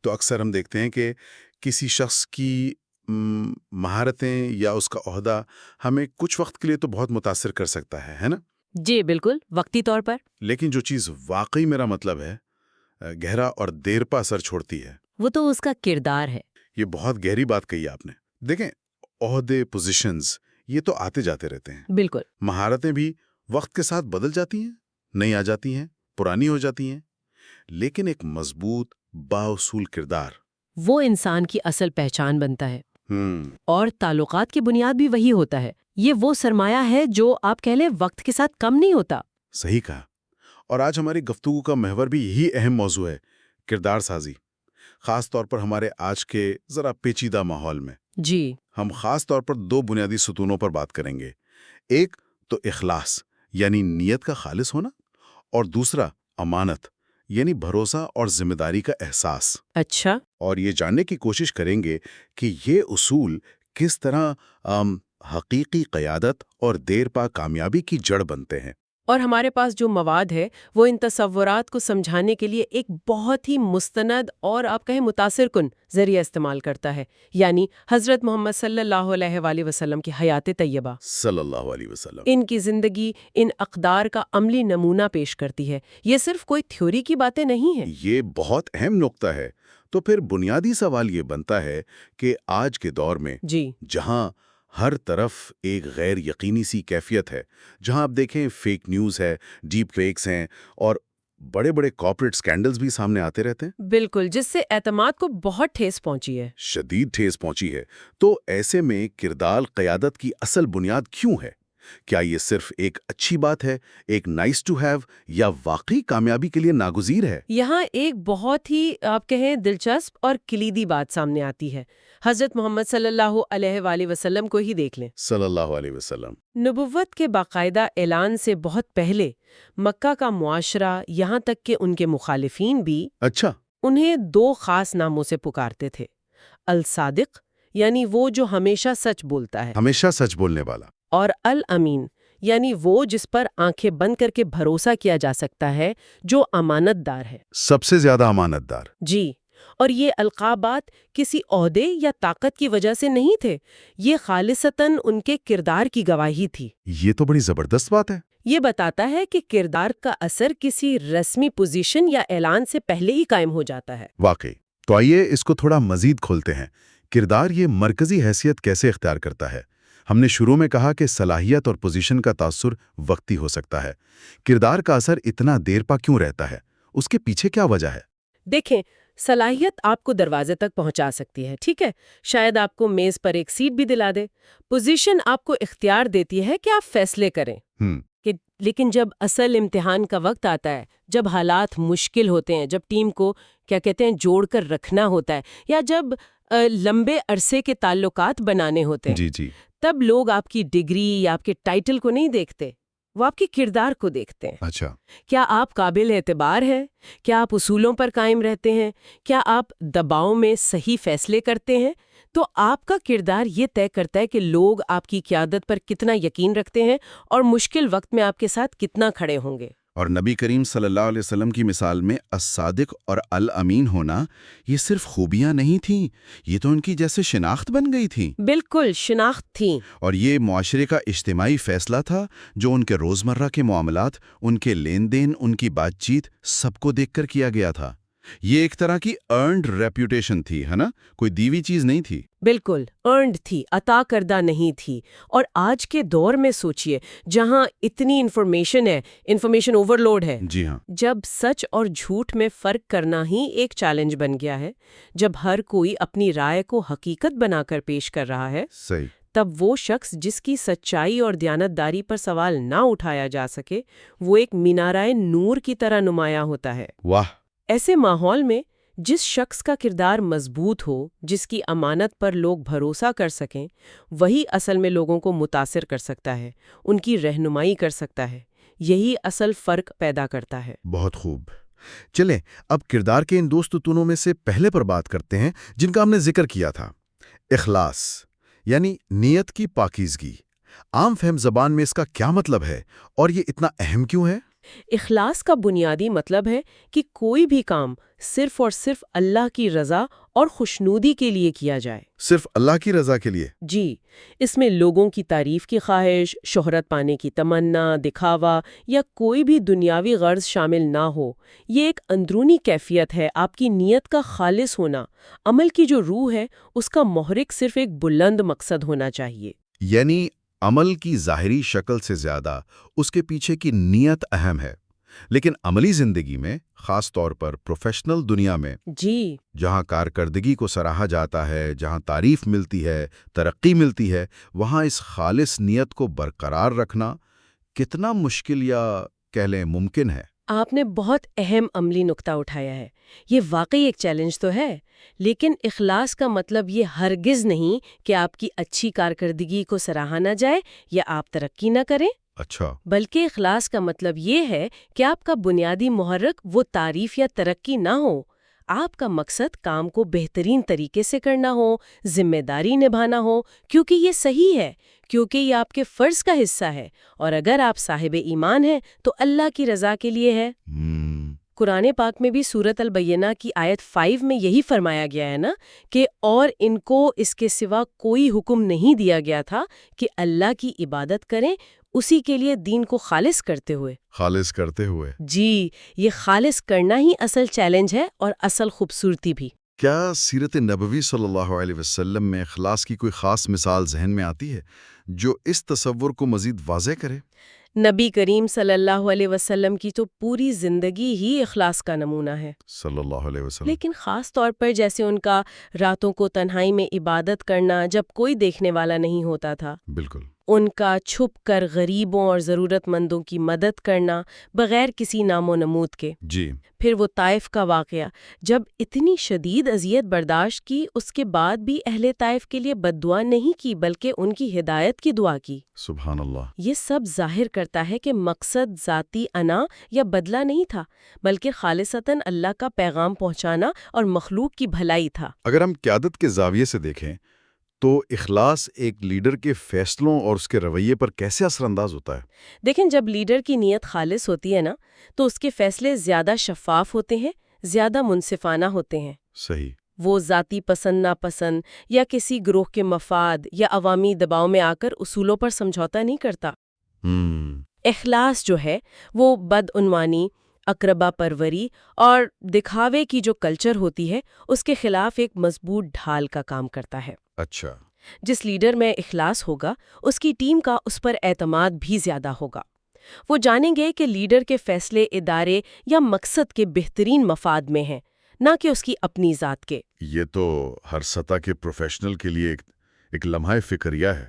تو اکثر ہم دیکھتے ہیں کہ کسی شخص کی مہارتیں یا اس کا عہدہ ہمیں کچھ وقت کے لیے تو بہت متاثر کر سکتا ہے نا؟ جی بالکل، وقتی طور پر۔ لیکن جو چیز واقعی میرا مطلب ہے گہرا اور دیر پا اثر چھوڑتی ہے، وہ تو اس کا کردار ہے۔ یہ بہت گہری بات کہی آپ نے۔ دیکھیں، عہدے، پوزیشنز یہ تو آتے جاتے رہتے ہیں۔ بالکل۔ مہارتیں بھی وقت کے ساتھ بدل جاتی ہیں، نئی آ جاتی ہیں، پرانی ہو جاتی ہیں، لیکن ایک مضبوط بااصول کردار وہ انسان کی اصل پہچان بنتا ہے۔ اور تعلقات کی بنیاد بھی وہی ہوتا ہے۔ یہ وہ سرمایہ ہے جو آپ کہہ لیں وقت کے ساتھ کم نہیں ہوتا۔ صحیح کہا۔ اور آج ہماری گفتگو کا محور بھی یہی اہم موضوع ہے، کردار سازی، خاص طور پر ہمارے آج کے ذرا پیچیدہ ماحول میں۔ جی، ہم خاص طور پر دو بنیادی ستونوں پر بات کریں گے، ایک تو اخلاص یعنی نیت کا خالص ہونا، اور دوسرا امانت یعنی بھروسہ اور ذمہ داری کا احساس۔ اچھا۔ اور یہ جاننے کی کوشش کریں گے کہ یہ اصول کس طرح حقیقی قیادت اور دیر پا کامیابی کی جڑ بنتے ہیں۔ اور ہمارے پاس جو مواد ہے وہ ان تصورات کو سمجھانے کے لیے ایک بہت ہی مستند اور آپ کہیں متاثر کن ذریعہ استعمال کرتا ہے، یعنی حضرت محمد صلی اللہ علیہ وآلہ وسلم کی حیات طیبہ صلی اللہ علیہ وسلم۔ ان کی زندگی ان اقدار کا عملی نمونہ پیش کرتی ہے۔ یہ صرف کوئی تھیوری کی باتیں نہیں ہیں۔ یہ بہت اہم نقطہ ہے۔ تو پھر بنیادی سوال یہ بنتا ہے کہ آج کے دور میں جی، جہاں ہر طرف ایک غیر یقینی سی کیفیت ہے، جہاں آپ دیکھیں فیک نیوز ہے، ڈیپ فیکس ہیں، اور بڑے بڑے کارپوریٹ سکینڈلز بھی سامنے آتے رہتے ہیں، بالکل، جس سے اعتماد کو بہت ٹھیس پہنچی ہے۔ شدید ٹھیس پہنچی ہے۔ تو ایسے میں کردار قیادت کی اصل بنیاد کیوں ہے؟ کیا یہ صرف ایک اچھی بات ہے، ایک نائس ٹو ہیو، یا واقعی کامیابی کے لیے ناگزیر ہے؟ یہاں ایک بہت ہی آپ کہیں دلچسپ اور کلیدی بات سامنے آتی ہے۔ حضرت محمد صلی اللہ علیہ وآلہ وسلم کو ہی دیکھ لیں۔ صلی اللہ علیہ وسلم۔ نبوت کے باقاعدہ اعلان سے بہت پہلے مکہ کا معاشرہ، یہاں تک کہ ان کے مخالفین بھی اچھا۔ انہیں دو خاص ناموں سے پکارتے تھے: الصادق یعنی وہ جو ہمیشہ سچ بولتا ہے، ہمیشہ سچ بولنے والا۔ اور الامین یعنی وہ جس پر آنکھیں بند کر کے بھروسہ کیا جا سکتا ہے، جو امانت دار ہے۔ سب سے زیادہ امانت دار۔ جی، اور یہ القابات کسی عہدے یا طاقت کی وجہ سے نہیں تھے، یہ خالصتاً ان کے کردار کی گواہی تھی۔ یہ تو بڑی زبردست بات ہے۔ یہ بتاتا ہے کہ کردار کا اثر کسی رسمی پوزیشن یا اعلان سے پہلے ہی قائم ہو جاتا ہے۔ واقعی۔ تو آئیے اس کو تھوڑا مزید کھولتے ہیں۔ کردار یہ مرکزی حیثیت کیسے اختیار کرتا ہے؟ ہم نے شروع میں کہا کہ صلاحیت اور پوزیشن کا تاثر وقتی ہو سکتا ہے۔ کردار کا اثر اتنا دیر پا کیوں رہتا ہے؟ اس کے پیچھے کیا وجہ ہے؟ دیکھیں، صلاحیت آپ کو دروازے تک پہنچا سکتی ہے، ٹھیک ہے، شاید آپ کو میز پر ایک سیٹ بھی دلا دے۔ پوزیشن آپ کو اختیار دیتی ہے کہ آپ فیصلے کریں، لیکن جب اصل امتحان کا وقت آتا ہے، جب حالات مشکل ہوتے ہیں، جب ٹیم کو کیا کہتے ہیں جوڑ کر رکھنا ہوتا ہے، یا جب لمبے عرصے کے تعلقات بنانے ہوتے ہیں، جی۔ تب لوگ آپ کی ڈگری یا آپ کے ٹائٹل کو نہیں دیکھتے، وہ آپ کے کردار کو دیکھتے ہیں۔ اچھا۔ کیا آپ قابل اعتبار ہیں؟ کیا آپ اصولوں پر قائم رہتے ہیں؟ کیا آپ دباؤ میں صحیح فیصلے کرتے ہیں؟ تو آپ کا کردار یہ طے کرتا ہے کہ لوگ آپ کی قیادت پر کتنا یقین رکھتے ہیں اور مشکل وقت میں آپ کے ساتھ کتنا کھڑے ہوں گے۔ اور نبی کریم صلی اللہ علیہ وسلم کی مثال میں الصادق اور الامین ہونا یہ صرف خوبیاں نہیں تھیں، یہ تو ان کی جیسے شناخت بن گئی تھی۔ بالکل، شناخت تھی۔ اور یہ معاشرے کا اجتماعی فیصلہ تھا جو ان کے روزمرہ کے معاملات، ان کے لین دین، ان کی بات چیت سب کو دیکھ کر کیا گیا تھا۔ یہ ایک طرح کی ارنڈ ریپیوٹیشن تھی، ہے نا؟ کوئی دیوی چیز نہیں تھی۔ بالکل ارنڈ تھی، عطا کردہ نہیں تھی۔ اور آج کے دور میں سوچئے، جہاں اتنی انفارمیشن ہے، انفارمیشن اوورلوڈ ہے، جی ہاں، جب سچ اور جھوٹ میں فرق کرنا ہی ایک چیلنج بن گیا ہے، جب ہر کوئی اپنی رائے کو حقیقت بنا کر پیش کر رہا ہے، صحیح، تب وہ شخص جس کی سچائی اور دیانتداری پر سوال نہ اٹھایا جا سکے، وہ ایک مینارۂ نور کی طرح نمایاں ہوتا ہے۔ واہ! ایسے ماحول میں جس شخص کا کردار مضبوط ہو، جس کی امانت پر لوگ بھروسہ کر سکیں، وہی اصل میں لوگوں کو متاثر کر سکتا ہے، ان کی رہنمائی کر سکتا ہے۔ یہی اصل فرق پیدا کرتا ہے۔ بہت خوب۔ چلیں اب کردار کے ان دو ستونوں میں سے پہلے پر بات کرتے ہیں جن کا ہم نے ذکر کیا تھا، اخلاص یعنی نیت کی پاکیزگی۔ عام فہم زبان میں اس کا کیا مطلب ہے اور یہ اتنا اہم کیوں ہے؟ اخلاص کا بنیادی مطلب ہے کہ کوئی بھی کام صرف اور صرف اللہ کی رضا اور خوشنودی کے لیے کیا جائے۔ صرف اللہ کی رضا کے لیے؟ جی، اس میں لوگوں کی تعریف کی خواہش، شہرت پانے کی تمنا، دکھاوا یا کوئی بھی دنیاوی غرض شامل نہ ہو۔ یہ ایک اندرونی کیفیت ہے، آپ کی نیت کا خالص ہونا۔ عمل کی جو روح ہے، اس کا محرک صرف ایک بلند مقصد ہونا چاہیے۔ یعنی عمل کی ظاہری شکل سے زیادہ اس کے پیچھے کی نیت اہم ہے۔ لیکن عملی زندگی میں، خاص طور پر پروفیشنل دنیا میں، جی، جہاں کارکردگی کو سراہا جاتا ہے، جہاں تعریف ملتی ہے، ترقی ملتی ہے، وہاں اس خالص نیت کو برقرار رکھنا کتنا مشکل یا کہہ لیں ممکن ہے؟ آپ نے بہت اہم عملی نکتہ اٹھایا ہے۔ یہ واقعی ایک چیلنج تو ہے، لیکن اخلاص کا مطلب یہ ہرگز نہیں کہ آپ کی اچھی کارکردگی کو سراہا نہ جائے یا آپ ترقی نہ کریں۔ اچھا، بلکہ اخلاص کا مطلب یہ ہے کہ آپ کا بنیادی محرک وہ تعریف یا ترقی نہ ہو۔ آپ کا مقصد کام کو بہترین طریقے سے کرنا ہو، ذمہ داری نبھانا ہو، کیونکہ یہ صحیح ہے، کیونکہ یہ آپ کے فرض کا حصہ ہے، اور اگر آپ صاحب ایمان ہیں تو اللہ کی رضا کے لیے ہے۔ قرآن پاک میں بھی سورۃ البینہ کی آیت 5 میں یہی فرمایا گیا ہے نا کہ اور ان کو اس کے سوا کوئی حکم نہیں دیا گیا تھا کہ اللہ کی عبادت کریں، اسی کے لیے دین کو خالص کرتے ہوئے۔ خالص کرتے ہوئے؟ جی، یہ خالص کرنا ہی اصل چیلنج ہے اور اصل خوبصورتی بھی۔ کیا سیرت نبوی صلی اللہ علیہ وسلم میں اخلاص کی کوئی خاص مثال ذہن میں آتی ہے جو اس تصور کو مزید واضح کرے؟ نبی کریم صلی اللہ علیہ وسلم کی تو پوری زندگی ہی اخلاص کا نمونہ ہے، صلی اللہ علیہ وسلم۔ لیکن خاص طور پر جیسے ان کا راتوں کو تنہائی میں عبادت کرنا جب کوئی دیکھنے والا نہیں ہوتا تھا، بالکل۔ ان کا چھپ کر غریبوں اور ضرورت مندوں کی مدد کرنا بغیر کسی نام و نمود کے۔ جی۔ پھر وہ طائف کا واقعہ، جب اتنی شدید اذیت برداشت کی، اس کے بعد بھی اہل طائف کے لیے بد دعا نہیں کی بلکہ ان کی ہدایت کی دعا کی۔ سبحان اللہ۔ یہ سب ظاہر کرتا ہے کہ مقصد ذاتی انا یا بدلہ نہیں تھا، بلکہ خالصتاً اللہ کا پیغام پہنچانا اور مخلوق کی بھلائی تھا۔ اگر ہم قیادت کے زاویے سے دیکھیں تو اخلاص ایک لیڈر کے فیصلوں اور اس کے رویے پر کیسے اثر انداز ہوتا ہے؟ دیکھیں، جب لیڈر کی نیت خالص ہوتی ہے نا، تو اس کے فیصلے زیادہ شفاف ہوتے ہیں، زیادہ منصفانہ ہوتے ہیں۔ صحیح۔ وہ ذاتی پسند ناپسند یا کسی گروہ کے مفاد یا عوامی دباؤ میں آ کر اصولوں پر سمجھوتا نہیں کرتا۔ اخلاص جو ہے وہ بدعنوانی، اقربا پروری اور دکھاوے کی جو کلچر ہوتی ہے، اس کے خلاف ایک مضبوط ڈھال کا کام کرتا ہے۔ اچھا۔ جس لیڈر میں اخلاص ہوگا، اس کی ٹیم کا اس پر اعتماد بھی زیادہ ہوگا۔ وہ جانیں گے کہ لیڈر کے فیصلے ادارے یا مقصد کے بہترین مفاد میں ہیں، نہ کہ اس کی اپنی ذات کے۔ یہ تو ہر سطح کے پروفیشنل کے لیے ایک لمحہ فکریہ ہے،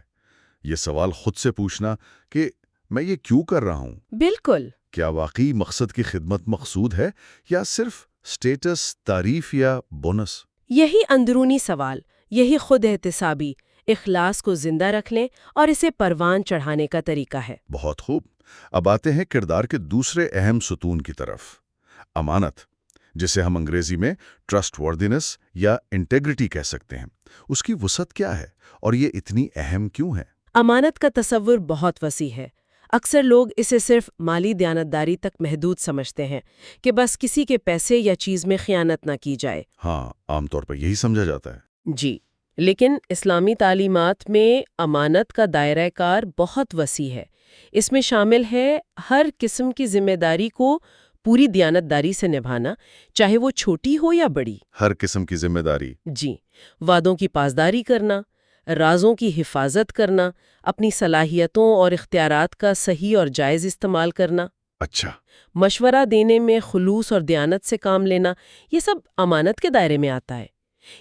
یہ سوال خود سے پوچھنا کہ میں یہ کیوں کر رہا ہوں؟ بالکل۔ کیا واقعی مقصد کی خدمت مقصود ہے یا صرف سٹیٹس، تعریف یا بونس؟ یہی اندرونی سوال، یہی خود احتسابی اخلاص کو زندہ رکھ لیں اور اسے پروان چڑھانے کا طریقہ ہے۔ بہت خوب۔ اب آتے ہیں کردار کے دوسرے اہم ستون کی طرف، امانت، جسے ہم انگریزی میں ٹرسٹ وردینس یا انٹیگریٹی کہہ سکتے ہیں۔ اس کی وسعت کیا ہے اور یہ اتنی اہم کیوں ہے؟ امانت کا تصور بہت وسیع ہے۔ اکثر لوگ اسے صرف مالی دیانتداری تک محدود سمجھتے ہیں کہ بس کسی کے پیسے یا چیز میں خیانت نہ کی جائے۔ ہاں، عام طور پر یہی سمجھا جاتا ہے۔ جی، لیکن اسلامی تعلیمات میں امانت کا دائرہ کار بہت وسیع ہے۔ اس میں شامل ہے ہر قسم کی ذمہ داری کو پوری دیانتداری سے نبھانا، چاہے وہ چھوٹی ہو یا بڑی۔ ہر قسم کی ذمہ داری؟ جی، وعدوں کی پاسداری کرنا، رازوں کی حفاظت کرنا، اپنی صلاحیتوں اور اختیارات کا صحیح اور جائز استعمال کرنا۔ اچھا۔ مشورہ دینے میں خلوص اور دیانت سے کام لینا، یہ سب امانت کے دائرے میں آتا ہے۔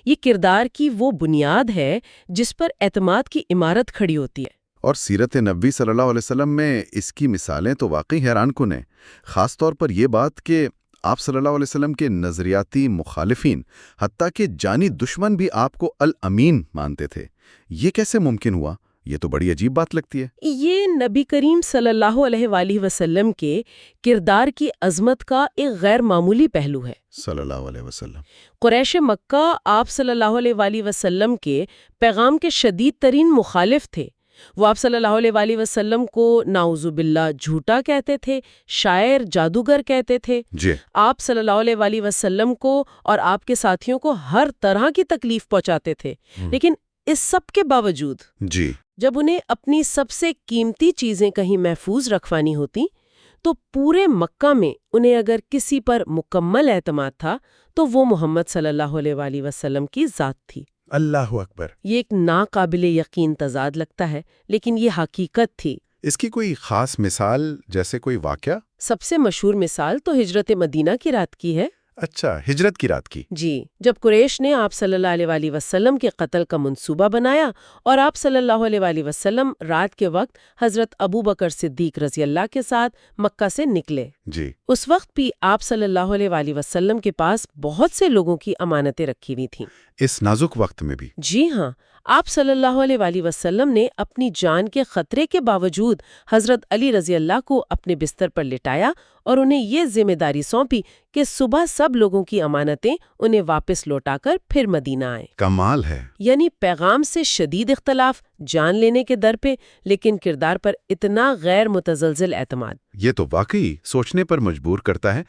یہ کردار کی وہ بنیاد ہے جس پر اعتماد کی عمارت کھڑی ہوتی ہے۔ اور سیرت نبوی صلی اللہ علیہ وسلم میں اس کی مثالیں تو واقعی حیران کن ہیں، خاص طور پر یہ بات کہ آپ صلی اللہ علیہ وسلم کے نظریاتی مخالفین، حتیٰ کہ جانی دشمن بھی آپ کو الامین مانتے تھے۔ یہ کیسے ممکن ہوا؟ یہ تو بڑی عجیب بات لگتی ہے۔ یہ نبی کریم صلی اللہ علیہ وآلہ وسلم کے کردار کی عظمت کا ایک غیر معمولی پہلو ہے۔ صلی اللہ علیہ وسلم۔ قریش مکہ آپ صلی اللہ علیہ وآلہ وسلم کے پیغام کے شدید ترین مخالف تھے، وہ آپ صلی اللہ علیہ وسلم کو نعوذ باللہ جھوٹا کہتے تھے، شاعر، جادوگر کہتے تھے. جی. آپ صلی اللہ علیہ وسلم کو اور آپ کے ساتھیوں کو ہر طرح کی تکلیف پہنچاتے تھے. لیکن اس سب کے باوجود جی جب انہیں اپنی سب سے قیمتی چیزیں کہیں محفوظ رکھوانی ہوتی تو پورے مکہ میں انہیں اگر کسی پر مکمل اعتماد تھا تو وہ محمد صلی اللہ علیہ وسلم کی ذات تھی. اللہ اکبر. یہ ایک ناقابل یقین تضاد لگتا ہے، لیکن یہ حقیقت تھی. اس کی کوئی خاص مثال، جیسے کوئی واقعہ؟ سب سے مشہور مثال تو ہجرت مدینہ کی رات کی ہے. اچھا، ہجرت کی رات کی. جی، جب قریش نے آپ صلی اللہ علیہ وسلم کے قتل کا منصوبہ بنایا اور آپ صلی اللہ علیہ وسلم رات کے وقت حضرت ابو بکر صدیق رضی اللہ کے ساتھ مکہ سے نکلے. جی. اس وقت بھی آپ صلی اللہ علیہ وسلم کے پاس بہت سے لوگوں کی امانتیں رکھی ہوئی تھیں. اس نازک وقت میں بھی؟ جی ہاں. آپ صلی اللہ علیہ وسلم نے اپنی جان کے خطرے کے باوجود حضرت علی رضی اللہ کو اپنے بستر پر لٹایا اور انہیں یہ ذمہ داری سونپی کہ صبح سب لوگوں کی امانتیں انہیں واپس لوٹا کر پھر مدینہ آئیں. کمال ہے. یعنی پیغام سے شدید اختلاف، جان لینے کے در پہ، لیکن کردار پر اتنا غیر متزلزل اعتماد. یہ تو واقعی سوچنے پر مجبور کرتا ہے.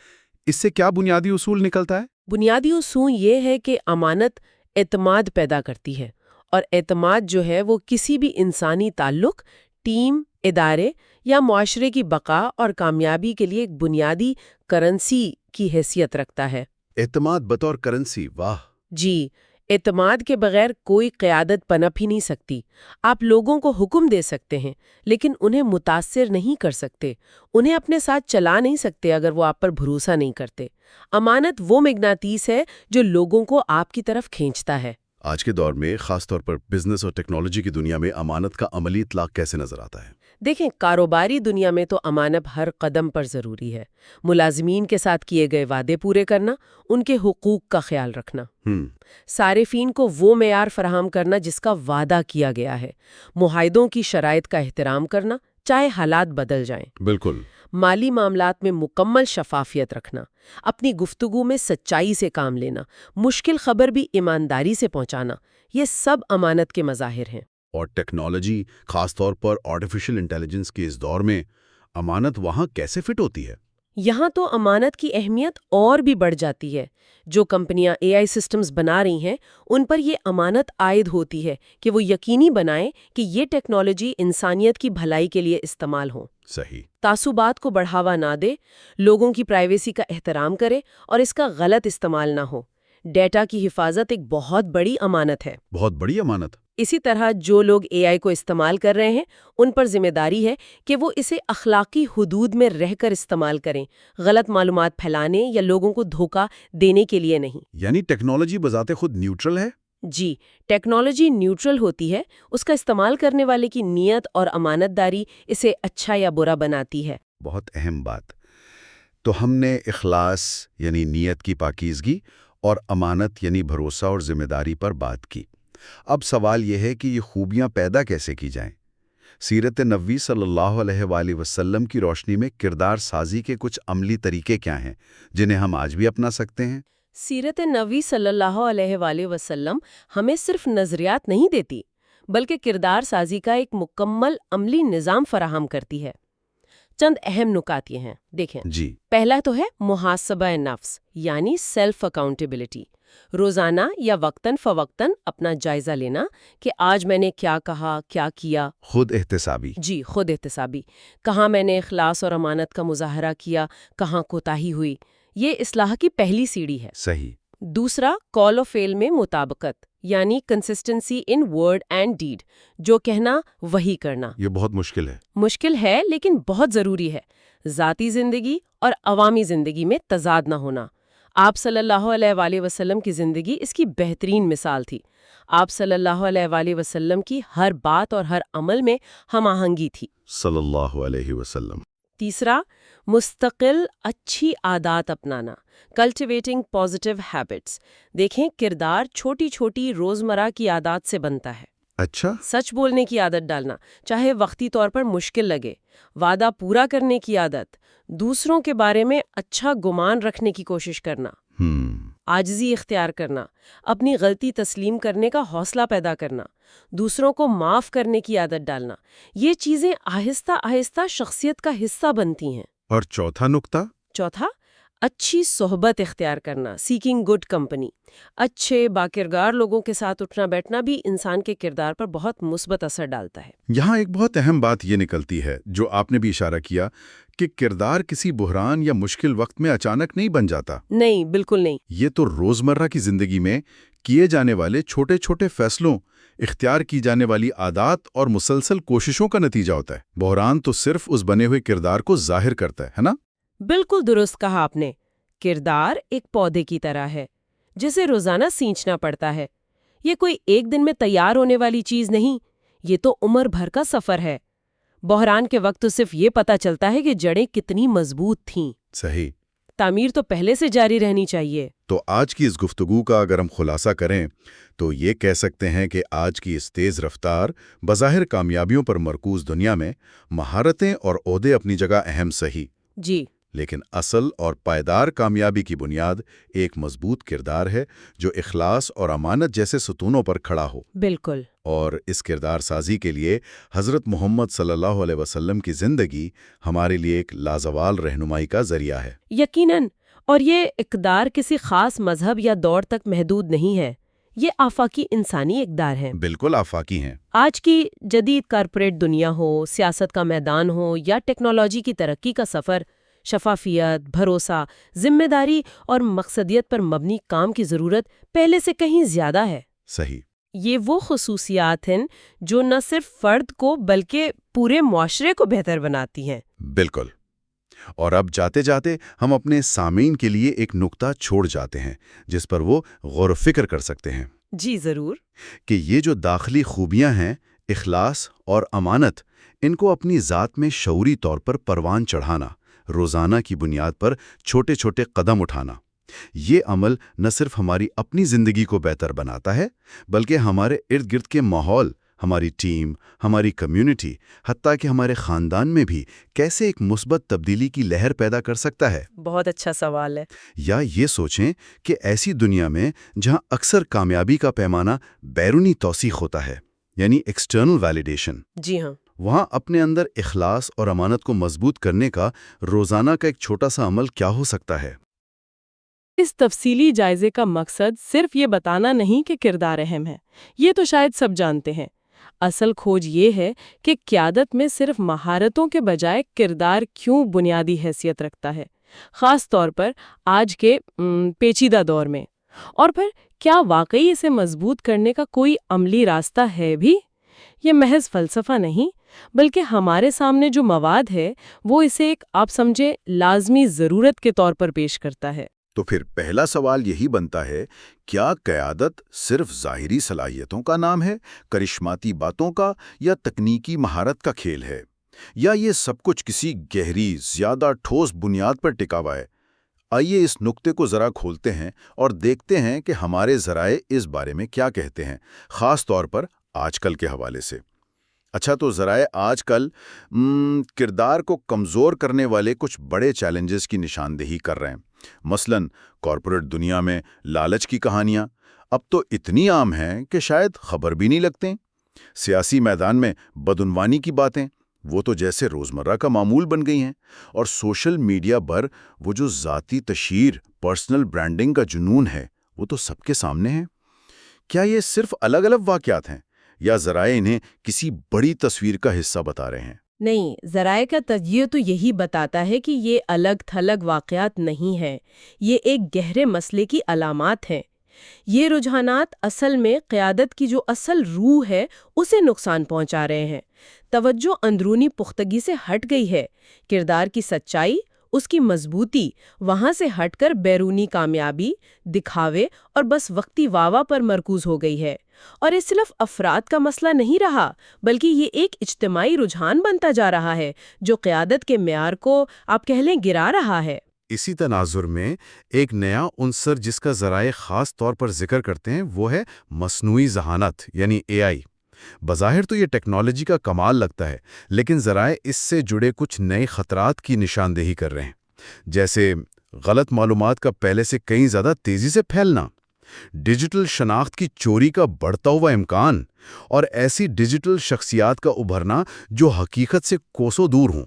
اس سے کیا بنیادی اصول نکلتا ہے؟ بنیادی اصول یہ ہے کہ امانت اعتماد پیدا کرتی ہے، اور اعتماد جو ہے وہ کسی بھی انسانی تعلق، ٹیم، ادارے یا معاشرے کی بقا اور کامیابی کے لیے ایک بنیادی کرنسی کی حیثیت رکھتا ہے. اعتماد بطور کرنسی، واہ. جی، اعتماد کے بغیر کوئی قیادت پنپ ہی نہیں سکتی. آپ لوگوں کو حکم دے سکتے ہیں لیکن انہیں متاثر نہیں کر سکتے، انہیں اپنے ساتھ چلا نہیں سکتے اگر وہ آپ پر بھروسہ نہیں کرتے. امانت وہ مغناطیس ہے جو لوگوں کو آپ کی طرف کھینچتا ہے. آج کے دور میں خاص طور پر بزنس اور ٹیکنالوجی کی دنیا میں امانت کا عملی اطلاق کیسے نظر آتا ہے؟ دیکھیں، کاروباری دنیا میں تو امانت ہر قدم پر ضروری ہے. ملازمین کے ساتھ کیے گئے وعدے پورے کرنا، ان کے حقوق کا خیال رکھنا، صارفین کو وہ معیار فراہم کرنا جس کا وعدہ کیا گیا ہے، معاہدوں کی شرائط کا احترام کرنا چاہے حالات بدل جائیں. بالکل. مالی معاملات میں مکمل شفافیت رکھنا، اپنی گفتگو میں سچائی سے کام لینا، مشکل خبر بھی ایمانداری سے پہنچانا، یہ سب امانت کے مظاہر ہیں. اور ٹیکنالوجی، خاص طور پر آرٹیفیشل انٹیلیجنس کے اس دور میں امانت وہاں کیسے فٹ ہوتی ہے؟ یہاں تو امانت کی اہمیت اور بھی بڑھ جاتی ہے. جو کمپنیاں AI سسٹمز بنا رہی ہیں ان پر یہ امانت عائد ہوتی ہے کہ وہ یقینی بنائیں کہ یہ ٹیکنالوجی انسانیت کی بھلائی کے لیے استعمال ہو. صحیح. تعصبات کو بڑھاوا نہ دے، لوگوں کی پرائیویسی کا احترام کرے اور اس کا غلط استعمال نہ ہو. ڈیٹا کی حفاظت ایک بہت بڑی امانت ہے. بہت بڑی امانت. اسی طرح جو لوگ AI کو استعمال کر رہے ہیں ان پر ذمہ داری ہے کہ وہ اسے اخلاقی حدود میں رہ کر استعمال کریں، غلط معلومات پھیلانے یا لوگوں کو دھوکہ دینے کے لیے نہیں. یعنی ٹیکنالوجی بذات خود نیوٹرل ہے؟ جی، ٹیکنالوجی نیوٹرل ہوتی ہے، اس کا استعمال کرنے والے کی نیت اور امانت داری اسے اچھا یا برا بناتی ہے. بہت اہم بات. تو ہم نے اخلاص یعنی نیت کی پاکیزگی اور امانت یعنی بھروسہ اور ذمہ داری پر بات کی. اب سوال یہ ہے کہ یہ خوبیاں پیدا کیسے کی جائیں؟ سیرت نبوی صلی اللہ علیہ وآلہ وسلم کی روشنی میں کردار سازی کے کچھ عملی طریقے کیا ہیں جنہیں ہم آج بھی اپنا سکتے ہیں؟ سیرت نبوی صلی اللہ علیہ وآلہ وسلم ہمیں صرف نظریات نہیں دیتی بلکہ کردار سازی کا ایک مکمل عملی نظام فراہم کرتی ہے. چند اہم نکات یہ ہیں، دیکھیں. جی. پہلا تو ہے محاسبہ نفس یعنی سیلف اکاؤنٹیبلٹی. روزانہ یا وقتاً فوقتاً اپنا جائزہ لینا کہ آج میں نے کیا کہا، کیا کیا. خود احتسابی. جی، خود احتسابی. کہاں میں نے اخلاص اور امانت کا مظاہرہ کیا، کہاں کوتاہی ہوئی. یہ اصلاح کی پہلی سیڑھی ہے. صحیح. دوسرا، کال و فعل میں مطابقت یعنی consistency in word and deed. جو کہنا وہی کرنا. یہ بہت مشکل ہے. مشکل ہے لیکن بہت ضروری ہے. ذاتی زندگی اور عوامی زندگی میں تضاد نہ ہونا. آپ صلی اللہ علیہ وآلہ وسلم کی زندگی اس کی بہترین مثال تھی. آپ صلی اللہ علیہ وآلہ وسلم کی ہر بات اور ہر عمل میں ہم آہنگی تھی. صلی اللہ علیہ وسلم. تیسرا، مستقل اچھی عادات اپنانا. Cultivating positive habits. دیکھیں، کردار چھوٹی چھوٹی روزمرہ کی عادات سے بنتا ہے. اچھا. سچ بولنے کی عادت ڈالنا، چاہے وقتی طور پر مشکل لگے. وعدہ پورا کرنے کی عادت. دوسروں کے بارے میں اچھا گمان رکھنے کی کوشش کرنا. عاجزی اختیار کرنا، اپنی غلطی تسلیم کرنے کا حوصلہ پیدا کرنا، دوسروں کو معاف کرنے کی عادت ڈالنا، یہ چیزیں آہستہ آہستہ شخصیت کا حصہ بنتی ہیں۔ اور چوتھا نقطہ؟ چوتھا، اچھی صحبت اختیار کرنا، سیکنگ گڈ کمپنی۔ اچھے باکردار لوگوں کے ساتھ اٹھنا بیٹھنا بھی انسان کے کردار پر بہت مثبت اثر ڈالتا ہے۔ یہاں ایک بہت اہم بات یہ نکلتی ہے جو آپ نے بھی اشارہ کیا کہ کردار کسی بحران یا مشکل وقت میں اچانک نہیں بن جاتا۔ نہیں، بالکل نہیں۔ یہ تو روزمرہ کی زندگی میں کیے جانے والے چھوٹے چھوٹے فیصلوں، اختیار کی جانے والی عادات اور مسلسل کوششوں کا نتیجہ ہوتا ہے۔ بحران تو صرف اس بنے ہوئے کردار کو ظاہر کرتا ہے نا؟ بالکل درست کہا آپ نے۔ کردار ایک پودے کی طرح ہے جسے روزانہ سینچنا پڑتا ہے۔ یہ کوئی ایک دن میں تیار ہونے والی چیز نہیں، یہ تو عمر بھر کا سفر ہے۔ بحران کے وقت تو صرف یہ پتہ چلتا ہے کہ جڑیں کتنی مضبوط تھیں۔ صحیح۔ تعمیر تو پہلے سے جاری رہنی چاہیے۔ تو آج کی اس گفتگو کا اگر ہم خلاصہ کریں تو یہ کہہ سکتے ہیں کہ آج کی اس تیز رفتار، بظاہر کامیابیوں پر مرکوز دنیا میں مہارتیں اور عہدے اپنی جگہ اہم صحیح، جی، لیکن اصل اور پائیدار کامیابی کی بنیاد ایک مضبوط کردار ہے جو اخلاص اور امانت جیسے ستونوں پر کھڑا ہو۔ بالکل۔ اور اس کردار سازی کے لیے حضرت محمد صلی اللہ علیہ وسلم کی زندگی ہمارے لیے ایک لازوال رہنمائی کا ذریعہ ہے۔ یقیناً، اور یہ اقدار کسی خاص مذہب یا دور تک محدود نہیں ہے، یہ آفاقی انسانی اقدار ہیں۔ بالکل آفاقی ہیں۔ آج کی جدید کارپوریٹ دنیا ہو، سیاست کا میدان ہو یا ٹیکنالوجی کی ترقی کا سفر، شفافیت، بھروسہ، ذمہ داری اور مقصدیت پر مبنی کام کی ضرورت پہلے سے کہیں زیادہ ہے۔ صحیح۔ یہ وہ خصوصیات ہیں جو نہ صرف فرد کو بلکہ پورے معاشرے کو بہتر بناتی ہیں۔ بالکل۔ اور اب جاتے جاتے ہم اپنے سامعین کے لیے ایک نقطہ چھوڑ جاتے ہیں جس پر وہ غور و فکر کر سکتے ہیں۔ جی ضرور۔ کہ یہ جو داخلی خوبیاں ہیں، اخلاص اور امانت، ان کو اپنی ذات میں شعوری طور پر پروان چڑھانا، روزانہ کی بنیاد پر چھوٹے چھوٹے قدم اٹھانا، یہ عمل نہ صرف ہماری اپنی زندگی کو بہتر بناتا ہے بلکہ ہمارے ارد گرد کے ماحول، ہماری ٹیم، ہماری کمیونٹی، حتیٰ کہ ہمارے خاندان میں بھی کیسے ایک مثبت تبدیلی کی لہر پیدا کر سکتا ہے۔ بہت اچھا سوال ہے۔ یا یہ سوچیں کہ ایسی دنیا میں جہاں اکثر کامیابی کا پیمانہ بیرونی توثیق ہوتا ہے، یعنی ایکسٹرنل ویلیڈیشن، جی ہاں، وہاں اپنے اندر اخلاص اور امانت کو مضبوط کرنے کا روزانہ کا ایک چھوٹا سا عمل کیا ہو سکتا ہے؟ اس تفصیلی جائزے کا مقصد صرف یہ بتانا نہیں کہ کردار اہم ہے، یہ تو شاید سب جانتے ہیں۔ اصل کھوج یہ ہے کہ قیادت میں صرف مہارتوں کے بجائے کردار کیوں بنیادی حیثیت رکھتا ہے، خاص طور پر آج کے پیچیدہ دور میں، اور پھر کیا واقعی اسے مضبوط کرنے کا کوئی عملی راستہ ہے بھی؟ یہ محض فلسفہ نہیں، بلکہ ہمارے سامنے جو مواد ہے وہ اسے ایک آپ سمجھے لازمی ضرورت کے طور پر پیش کرتا ہے۔ تو پھر پہلا سوال یہی بنتا ہے، کیا قیادت صرف ظاہری صلاحیتوں کا نام ہے، کرشماتی باتوں کا، یا تکنیکی مہارت کا کھیل ہے، یا یہ سب کچھ کسی گہری، زیادہ ٹھوس بنیاد پر ٹکا ہوا ہے؟ آئیے اس نقطے کو ذرا کھولتے ہیں اور دیکھتے ہیں کہ ہمارے ذرائع اس بارے میں کیا کہتے ہیں، خاص طور پر آج کل کے حوالے سے۔ اچھا، تو ذرائع آج کل کردار کو کمزور کرنے والے کچھ بڑے چیلنجز کی نشاندہی کر رہے ہیں۔ مثلاً کارپوریٹ دنیا میں لالچ کی کہانیاں اب تو اتنی عام ہیں کہ شاید خبر بھی نہیں لگتے۔ سیاسی میدان میں بدعنوانی کی باتیں، وہ تو جیسے روزمرہ کا معمول بن گئی ہیں۔ اور سوشل میڈیا پر وہ جو ذاتی تشہیر، پرسنل برانڈنگ کا جنون ہے، وہ تو سب کے سامنے ہے۔ کیا یہ صرف الگ الگ واقعات ہیں یا ذرائع انہیں کسی بڑی تصویر کا حصہ بتا رہے ہیں؟ نہیں، ذرائع کا تجزیہ تو یہی بتاتا ہے کہ یہ الگ تھلگ واقعات نہیں ہیں، یہ ایک گہرے مسئلے کی علامات ہیں۔ یہ رجحانات اصل میں قیادت کی جو اصل روح ہے اسے نقصان پہنچا رہے ہیں۔ توجہ اندرونی پختگی سے ہٹ گئی ہے، کردار کی سچائی، اس کی مضبوطی وہاں سے ہٹ کر بیرونی کامیابی، دکھاوے اور بس وقتی واوا پر مرکوز ہو گئی ہے۔ اور یہ صرف افراد کا مسئلہ نہیں رہا، بلکہ یہ ایک اجتماعی رجحان بنتا جا رہا ہے جو قیادت کے معیار کو آپ کہہ لیں گرا رہا ہے۔ اسی تناظر میں ایک نیا عنصر جس کا ذرائع خاص طور پر ذکر کرتے ہیں وہ ہے مصنوعی ذہانت، یعنی AI۔ بظاہر تو یہ ٹیکنالوجی کا کمال لگتا ہے، لیکن ذرائع اس سے جڑے کچھ نئے خطرات کی نشاندہی کر رہے ہیں، جیسے غلط معلومات کا پہلے سے کہیں زیادہ تیزی سے پھیلنا، ڈیجیٹل شناخت کی چوری کا بڑھتا ہوا امکان، اور ایسی ڈیجیٹل شخصیات کا ابھرنا جو حقیقت سے کوسوں دور ہوں،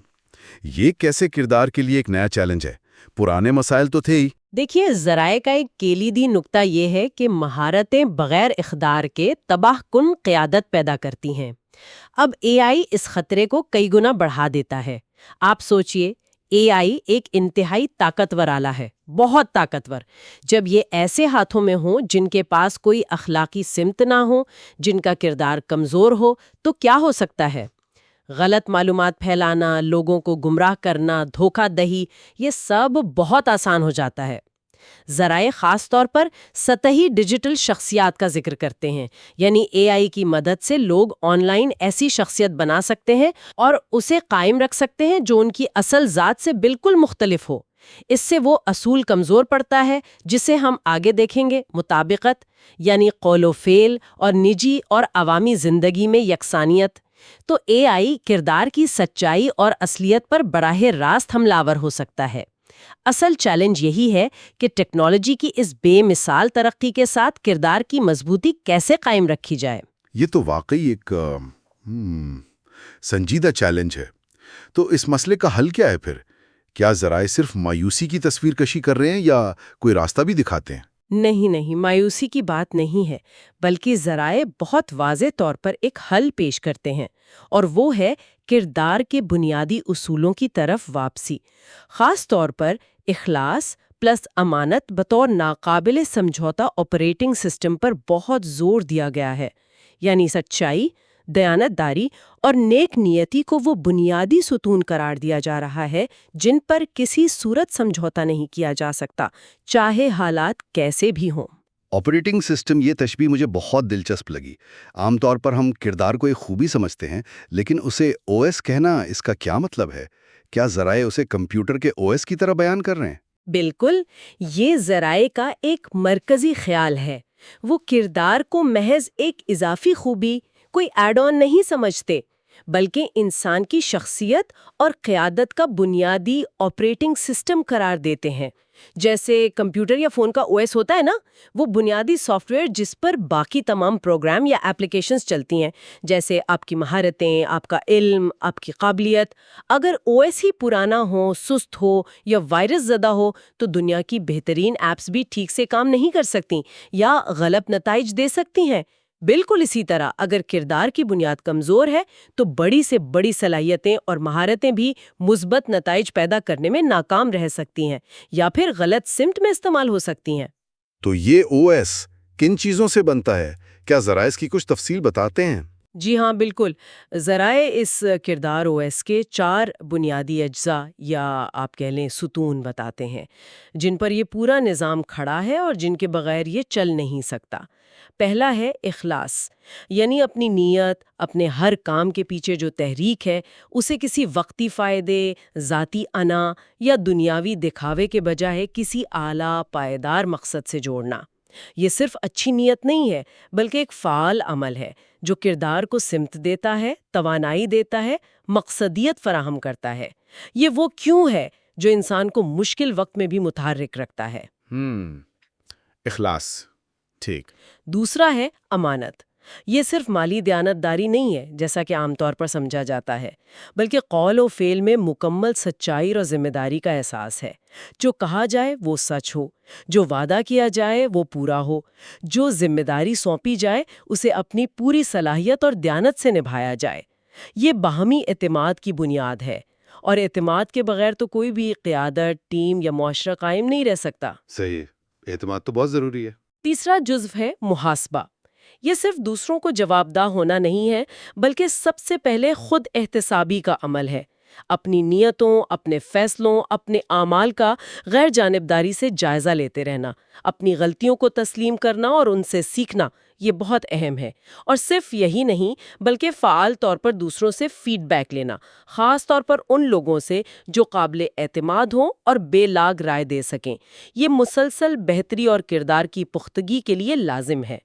یہ کیسے کردار کے لیے ایک نیا چیلنج ہے؟ پرانے مسائل تو تھے ہی۔ دیکھیے، ذرائع کا ایک کلیدی نقطہ یہ ہے کہ مہارتیں بغیر اقدار کے تباہ کن قیادت پیدا کرتی ہیں۔ اب اے آئی اس خطرے کو کئی گنا بڑھا دیتا ہے۔ آپ سوچئے، اے آئی ایک انتہائی طاقتور آلہ ہے، بہت طاقتور۔ جب یہ ایسے ہاتھوں میں ہوں جن کے پاس کوئی اخلاقی سمت نہ ہو، جن کا کردار کمزور ہو، تو کیا ہو سکتا ہے؟ غلط معلومات پھیلانا، لوگوں کو گمراہ کرنا، دھوکہ دہی، یہ سب بہت آسان ہو جاتا ہے۔ ذرائع خاص طور پر سطحی ڈیجیٹل شخصیات کا ذکر کرتے ہیں، یعنی اے آئی کی مدد سے لوگ آن لائن ایسی شخصیت بنا سکتے ہیں اور اسے قائم رکھ سکتے ہیں جو ان کی اصل ذات سے بالکل مختلف ہو۔ اس سے وہ اصول کمزور پڑتا ہے جسے ہم آگے دیکھیں گے، مطابقت، یعنی قول و فعل اور نجی اور عوامی زندگی میں یکسانیت۔ تو اے آئی کردار کی سچائی اور اصلیت پر براہ راست حملہ آور ہو سکتا ہے۔ اصل چیلنج یہی ہے کہ ٹیکنالوجی کی اس بے مثال ترقی کے ساتھ کردار کی مضبوطی کیسے قائم رکھی جائے۔ یہ تو واقعی ایک سنجیدہ چیلنج ہے۔ تو اس مسئلے کا حل کیا ہے پھر؟ کیا ذرائع صرف مایوسی کی تصویر کشی کر رہے ہیں یا کوئی راستہ بھی دکھاتے ہیں؟ نہیں، مایوسی کی بات نہیں ہے، بلکہ ذرائع بہت واضح طور پر ایک حل پیش کرتے ہیں، اور وہ ہے کردار کے بنیادی اصولوں کی طرف واپسی۔ خاص طور پر اخلاص پلس امانت بطور ناقابل سمجھوتہ آپریٹنگ سسٹم پر بہت زور دیا گیا ہے، یعنی سچائی، دیانت داری اور نیک نیتی کو وہ بنیادی ستون قرار دیا جا رہا ہے جن پر کسی صورت سمجھوتہ نہیں کیا جا سکتا، چاہے حالات کیسے بھی ہوں۔ آپریٹنگ سسٹم، یہ تشبیہ مجھے بہت دلچسپ لگی۔ عام طور پر ہم کردار کو ایک خوبی سمجھتے ہیں، لیکن اسے او ایس کہنا، اس کا کیا مطلب ہے؟ کیا ذرائع اسے کمپیوٹر کے او ایس کی طرح بیان کر رہے ہیں؟ بالکل، یہ ذرائع کا ایک مرکزی خیال ہے۔ وہ کردار کو محض ایک اضافی خوبی، کوئی ایڈ آن نہیں سمجھتے، بلکہ انسان کی شخصیت اور قیادت کا بنیادی آپریٹنگ سسٹم قرار دیتے ہیں۔ جیسے کمپیوٹر یا فون کا او ایس ہوتا ہے نا، وہ بنیادی سافٹ ویئر جس پر باقی تمام پروگرام یا ایپلیکیشنز چلتی ہیں، جیسے آپ کی مہارتیں، آپ کا علم، آپ کی قابلیت۔ اگر او ایس ہی پرانا ہو، سست ہو یا وائرس زدہ ہو تو دنیا کی بہترین ایپس بھی ٹھیک سے کام نہیں کر سکتی یا غلط نتائج دے سکتی ہیں۔ بالکل اسی طرح اگر کردار کی بنیاد کمزور ہے تو بڑی سے بڑی صلاحیتیں اور مہارتیں بھی مثبت نتائج پیدا کرنے میں ناکام رہ سکتی ہیں یا پھر غلط سمت میں استعمال ہو سکتی ہیں۔ تو یہ او ایس کن چیزوں سے بنتا ہے؟ کیا ذرائع کی کچھ تفصیل بتاتے ہیں؟ جی ہاں، بالکل۔ ذرائع اس کردار او ایس کے 4 بنیادی اجزاء یا آپ کہہ لیں ستون بتاتے ہیں، جن پر یہ پورا نظام کھڑا ہے اور جن کے بغیر یہ چل نہیں سکتا۔ پہلا ہے اخلاص، یعنی اپنی نیت، اپنے ہر کام کے پیچھے جو تحریک ہے، اسے کسی وقتی فائدے، ذاتی انا یا دنیاوی دکھاوے کے بجائے کسی اعلیٰ پائیدار مقصد سے جوڑنا۔ یہ صرف اچھی نیت نہیں ہے، بلکہ ایک فعال عمل ہے جو کردار کو سمت دیتا ہے، توانائی دیتا ہے، مقصدیت فراہم کرتا ہے۔ یہ وہ کیوں ہے جو انسان کو مشکل وقت میں بھی متحرک رکھتا ہے۔ اخلاص، ٹھیک۔ دوسرا ہے امانت۔ یہ صرف مالی دیانتداری نہیں ہے جیسا کہ عام طور پر سمجھا جاتا ہے، بلکہ قول و فعل میں مکمل سچائی اور ذمہ داری کا احساس ہے۔ جو کہا جائے وہ سچ ہو، جو وعدہ کیا جائے وہ پورا ہو، جو ذمہ داری سونپی جائے اسے اپنی پوری صلاحیت اور دیانت سے نبھایا جائے۔ یہ باہمی اعتماد کی بنیاد ہے، اور اعتماد کے بغیر تو کوئی بھی قیادت، ٹیم یا معاشرہ قائم نہیں رہ سکتا۔ صحیح، اعتماد تو بہت ضروری ہے۔ تیسرا جزو ہے محاسبہ۔ یہ صرف دوسروں کو جواب دہ ہونا نہیں ہے، بلکہ سب سے پہلے خود احتسابی کا عمل ہے۔ اپنی نیتوں، اپنے فیصلوں، اپنے اعمال کا غیر جانبداری سے جائزہ لیتے رہنا، اپنی غلطیوں کو تسلیم کرنا اور ان سے سیکھنا، یہ بہت اہم ہے۔ اور صرف یہی نہیں، بلکہ فعال طور پر دوسروں سے فیڈ بیک لینا، خاص طور پر ان لوگوں سے جو قابل اعتماد ہوں اور بے لاگ رائے دے سکیں۔ یہ مسلسل بہتری اور کردار کی پختگی کے لیے لازم ہے۔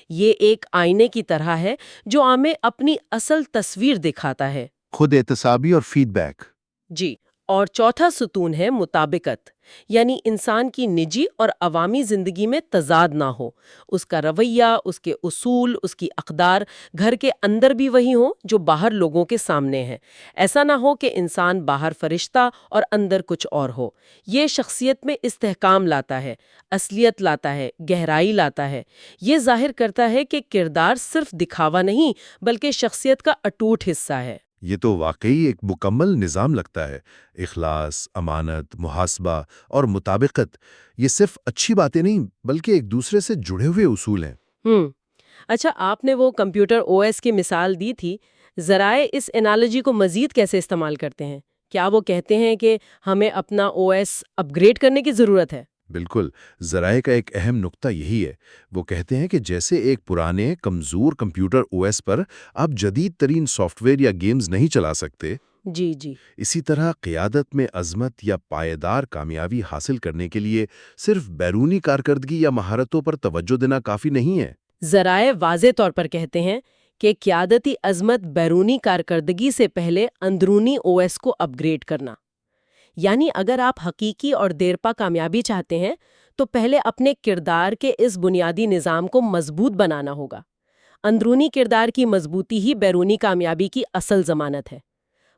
یہ ایک آئینے کی طرح ہے جو ہمیں اپنی اصل تصویر دکھاتا ہے۔ خود احتسابی اور فیڈ بیک۔ جی، اور چوتھا ستون ہے مطابقت، یعنی انسان کی نجی اور عوامی زندگی میں تضاد نہ ہو، اس کا رویہ، اس کے اصول، اس کی اقدار گھر کے اندر بھی وہی ہوں جو باہر لوگوں کے سامنے ہیں۔ ایسا نہ ہو کہ انسان باہر فرشتہ اور اندر کچھ اور ہو۔ یہ شخصیت میں استحکام لاتا ہے، اصلیت لاتا ہے، گہرائی لاتا ہے۔ یہ ظاہر کرتا ہے کہ کردار صرف دکھاوا نہیں بلکہ شخصیت کا اٹوٹ حصہ ہے۔ یہ تو واقعی ایک مکمل نظام لگتا ہے۔ اخلاص، امانت، محاسبہ اور مطابقت، یہ صرف اچھی باتیں نہیں بلکہ ایک دوسرے سے جڑے ہوئے اصول ہیں۔ اچھا، آپ نے وہ کمپیوٹر او ایس کی مثال دی تھی، ذرائع اس انالوجی کو مزید کیسے استعمال کرتے ہیں؟ کیا وہ کہتے ہیں کہ ہمیں اپنا او ایس اپ گریڈ کرنے کی ضرورت ہے؟ بالکل، ذرائع کا ایک اہم نقطہ یہی ہے۔ وہ کہتے ہیں کہ جیسے ایک پرانے کمزور کمپیوٹر او ایس پر آپ جدید ترین سافٹ ویئر یا گیمز نہیں چلا سکتے، جی جی، اسی طرح قیادت میں عظمت یا پائیدار کامیابی حاصل کرنے کے لیے صرف بیرونی کارکردگی یا مہارتوں پر توجہ دینا کافی نہیں ہے۔ ذرائع واضح طور پر کہتے ہیں کہ قیادتی عظمت بیرونی کارکردگی سے پہلے اندرونی او ایس کو اپ گریڈ کرنا۔ یعنی اگر آپ حقیقی اور دیرپا کامیابی چاہتے ہیں تو پہلے اپنے کردار کے اس بنیادی نظام کو مضبوط بنانا ہوگا۔ اندرونی کردار کی مضبوطی ہی بیرونی کامیابی کی اصل ضمانت ہے۔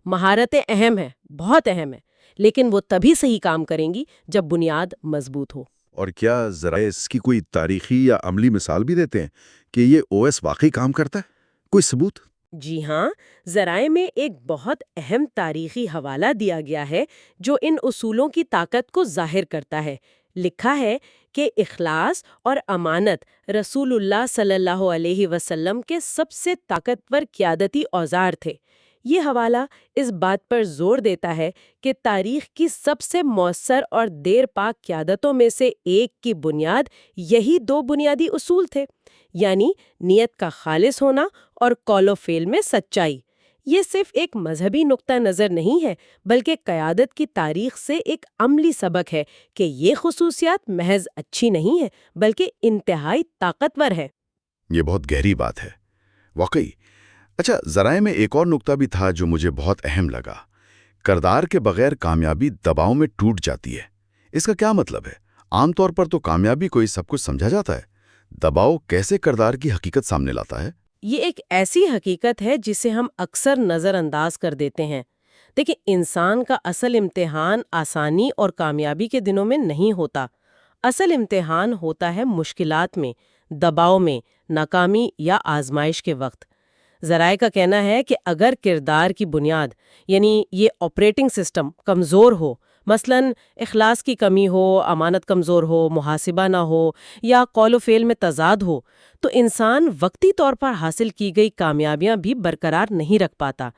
مہارتیں اہم ہیں، بہت اہم ہیں، لیکن وہ تبھی صحیح کام کریں گی جب بنیاد مضبوط ہو۔ اور کیا ذرائع اس کی کوئی تاریخی یا عملی مثال بھی دیتے ہیں کہ یہ او ایس واقعی کام کرتا ہے؟ کوئی ثبوت؟ جی ہاں، ذرائع میں ایک بہت اہم تاریخی حوالہ دیا گیا ہے جو ان اصولوں کی طاقت کو ظاہر کرتا ہے۔ لکھا ہے کہ اخلاص اور امانت رسول اللہ صلی اللہ علیہ وسلم کے سب سے طاقتور قیادتی اوزار تھے۔ یہ حوالہ اس بات پر زور دیتا ہے کہ تاریخ کی سب سے مؤثر اور دیر پا قیادتوں میں سے ایک کی بنیاد یہی دو بنیادی اصول تھے، یعنی نیت کا خالص ہونا اور قول و فعل میں سچائی۔ یہ صرف ایک مذہبی نقطہ نظر نہیں ہے بلکہ قیادت کی تاریخ سے ایک عملی سبق ہے کہ یہ خصوصیات محض اچھی نہیں ہے بلکہ انتہائی طاقتور ہے۔ یہ بہت گہری بات ہے، واقعی۔ اچھا، ذرائع میں ایک اور نقطہ بھی تھا جو مجھے بہت اہم لگا۔ کردار کے بغیر کامیابی دباؤ میں ٹوٹ جاتی ہے۔ اس کا کیا مطلب ہے؟ عام طور پر تو کامیابی کو ہی سب کچھ سمجھا جاتا ہے۔ دباؤ کیسے کردار کی حقیقت سامنے لاتا ہے؟ یہ ایک ایسی حقیقت ہے جسے ہم اکثر نظر انداز کر دیتے ہیں۔ دیکھیں، انسان کا اصل امتحان آسانی اور کامیابی کے دنوں میں نہیں ہوتا۔ اصل امتحان ہوتا ہے مشکلات میں، دباؤ میں، ناکامی یا آزمائش کے وقت۔ ذرائع کا کہنا ہے کہ اگر کردار کی بنیاد، یعنی یہ آپریٹنگ سسٹم کمزور ہو، مثلاً اخلاص کی کمی ہو، امانت کمزور ہو، محاسبہ نہ ہو یا قول و فعل میں تضاد ہو، تو انسان وقتی طور پر حاصل کی گئی کامیابیاں بھی برقرار نہیں رکھ پاتا۔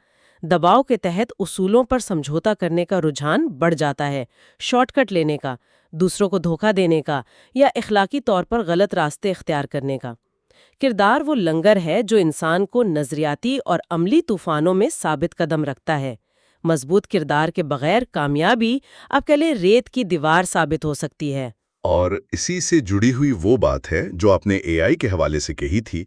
دباؤ کے تحت اصولوں پر سمجھوتا کرنے کا رجحان بڑھ جاتا ہے، شارٹ کٹ لینے کا، دوسروں کو دھوکہ دینے کا یا اخلاقی طور پر غلط راستے اختیار کرنے کا۔ کردار وہ لنگر ہے جو انسان کو نظریاتی اور عملی طوفانوں میں ثابت قدم رکھتا ہے۔ مضبوط کردار کے بغیر کامیابی آپ کہہ لیں ریت کی دیوار ثابت ہو سکتی ہے۔ اور اسی سے جڑی ہوئی وہ بات ہے جو آپ نے اے آئی کے حوالے سے کہی تھی۔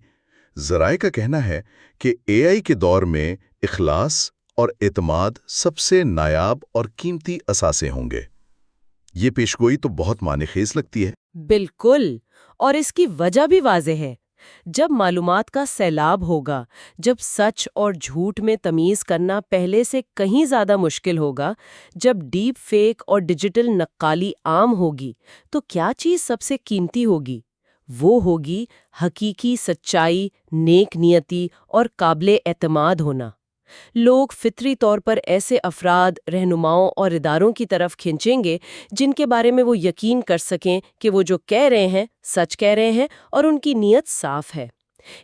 ذرائع کا کہنا ہے کہ اے آئی کے دور میں اخلاص اور اعتماد سب سے نایاب اور قیمتی اثاثے ہوں گے۔ یہ پیشگوئی تو بہت معنی خیز لگتی ہے۔ بالکل، اور اس کی وجہ بھی واضح ہے۔ جب معلومات کا سیلاب ہوگا، جب سچ اور جھوٹ میں تمیز کرنا پہلے سے کہیں زیادہ مشکل ہوگا، جب ڈیپ فیک اور ڈیجیٹل نقالی عام ہوگی، تو کیا چیز سب سے قیمتی ہوگی؟ وہ ہوگی حقیقی سچائی، نیک نیتی اور قابل اعتماد ہونا۔ لوگ فطری طور پر ایسے افراد، رہنماؤں اور اداروں کی طرف کھنچیں گے جن کے بارے میں وہ یقین کر سکیں کہ وہ جو کہہ رہے ہیں سچ کہہ رہے ہیں اور ان کی نیت صاف ہے۔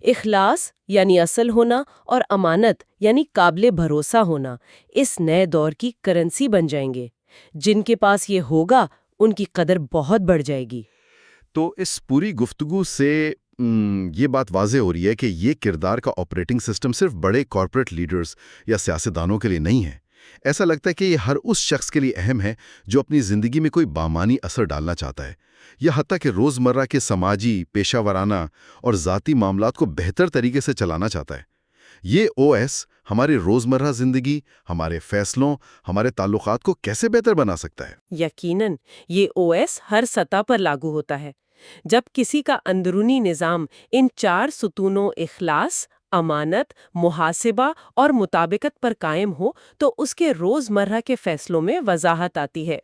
اخلاص یعنی اصل ہونا اور امانت یعنی قابل بھروسہ ہونا اس نئے دور کی کرنسی بن جائیں گے۔ جن کے پاس یہ ہوگا ان کی قدر بہت بڑھ جائے گی۔ تو اس پوری گفتگو سے یہ بات واضح ہو رہی ہے کہ یہ کردار کا آپریٹنگ سسٹم صرف بڑے کارپوریٹ لیڈرز یا سیاستدانوں کے لیے نہیں ہے۔ ایسا لگتا ہے کہ یہ ہر اس شخص کے لیے اہم ہے جو اپنی زندگی میں کوئی بامعنی اثر ڈالنا چاہتا ہے، یا حتیٰ کہ روزمرہ کے سماجی، پیشہ ورانہ اور ذاتی معاملات کو بہتر طریقے سے چلانا چاہتا ہے۔ یہ او ایس ہمارے روزمرہ زندگی، ہمارے فیصلوں، ہمارے تعلقات کو کیسے بہتر بنا سکتا ہے؟ یقیناً یہ او ایس ہر سطح پر لاگو ہوتا ہے۔ جب کسی کا اندرونی نظام ان 4 ستونوں اخلاص، امانت، محاسبہ اور مطابقت پر قائم ہو تو اس کے روزمرہ کے فیصلوں میں وضاحت آتی ہے۔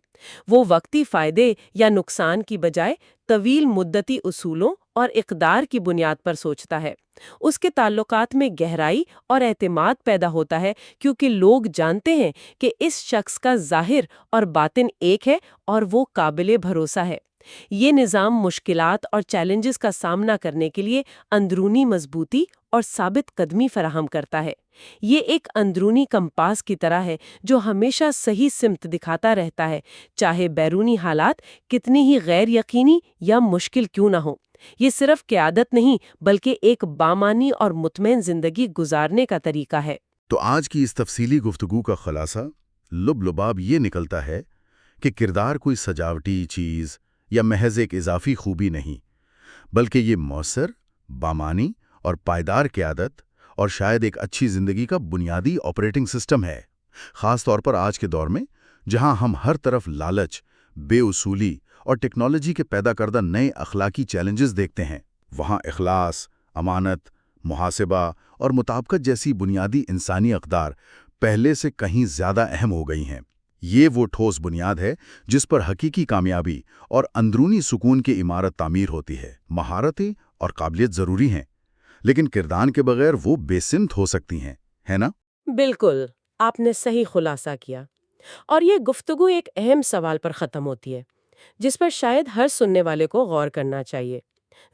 وہ وقتی فائدے یا نقصان کی بجائے طویل مدتی اصولوں اور اقدار کی بنیاد پر سوچتا ہے۔ اس کے تعلقات میں گہرائی اور اعتماد پیدا ہوتا ہے، کیونکہ لوگ جانتے ہیں کہ اس شخص کا ظاہر اور باطن ایک ہے اور وہ قابل بھروسہ ہے۔ یہ نظام مشکلات اور چیلنجز کا سامنا کرنے کے لیے اندرونی مضبوطی اور ثابت قدمی فراہم کرتا ہے۔ یہ ایک اندرونی کمپاس کی طرح ہے جو ہمیشہ صحیح سمت دکھاتا رہتا ہے، چاہے بیرونی حالات کتنی ہی غیر یقینی یا مشکل کیوں نہ ہوں۔ یہ صرف قیادت نہیں بلکہ ایک بامانی اور مطمئن زندگی گزارنے کا طریقہ ہے۔ تو آج کی اس تفصیلی گفتگو کا خلاصہ لب لباب یہ نکلتا ہے کہ کردار کوئی سجاوٹی چیز یا محض ایک اضافی خوبی نہیں، بلکہ یہ مؤثر، بامانی اور پائیدار قیادت اور شاید ایک اچھی زندگی کا بنیادی آپریٹنگ سسٹم ہے۔ خاص طور پر آج کے دور میں جہاں ہم ہر طرف لالچ، بے اصولی اور ٹیکنالوجی کے پیدا کردہ نئے اخلاقی چیلنجز دیکھتے ہیں، وہاں اخلاص، امانت، محاسبہ اور مطابقت جیسی بنیادی انسانی اقدار پہلے سے کہیں زیادہ اہم ہو گئی ہیں۔ یہ وہ ٹھوس بنیاد ہے جس پر حقیقی کامیابی اور اندرونی سکون کی عمارت تعمیر ہوتی ہے۔ مہارتیں اور قابلیت ضروری ہیں، لیکن کردار کے بغیر وہ بے سمت ہو سکتی ہیں، ہے نا؟ بالکل، آپ نے صحیح خلاصہ کیا۔ اور یہ گفتگو ایک اہم سوال پر ختم ہوتی ہے جس پر شاید ہر سننے والے کو غور کرنا چاہیے۔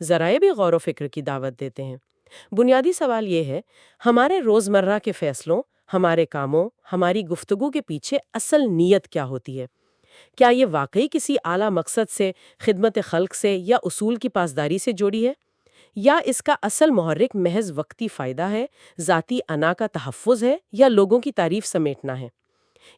ذرائع بھی غور و فکر کی دعوت دیتے ہیں۔ بنیادی سوال یہ ہے، ہمارے روزمرہ کے فیصلوں، ہمارے کاموں، ہماری گفتگو کے پیچھے اصل نیت کیا ہوتی ہے؟ کیا یہ واقعی کسی اعلیٰ مقصد سے، خدمت خلق سے یا اصول کی پاسداری سے جوڑی ہے؟ یا اس کا اصل محرک محض وقتی فائدہ ہے، ذاتی انا کا تحفظ ہے یا لوگوں کی تعریف سمیٹنا ہے؟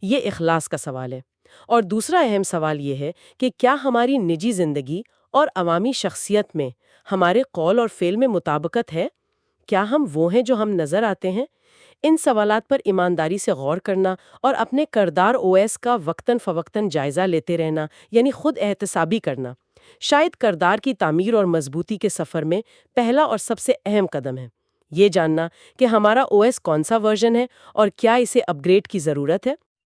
یہ اخلاص کا سوال ہے۔ اور دوسرا اہم سوال یہ ہے کہ کیا ہماری نجی زندگی اور عوامی شخصیت میں ہمارے قول اور فعل میں مطابقت ہے؟ کیا ہم وہ ہیں جو ہم نظر آتے ہیں؟ ان سوالات پر ایمانداری سے غور کرنا اور اپنے کردار او ایس کا وقتاً فوقتاً جائزہ لیتے رہنا، یعنی خود احتسابی کرنا، شاید کردار کی تعمیر اور مضبوطی کے سفر میں پہلا اور سب سے اہم قدم ہے۔ یہ جاننا کہ ہمارا او ایس کون سا ورژن ہے اور کیا اسے اپ گریڈ کی ضرورت ہے۔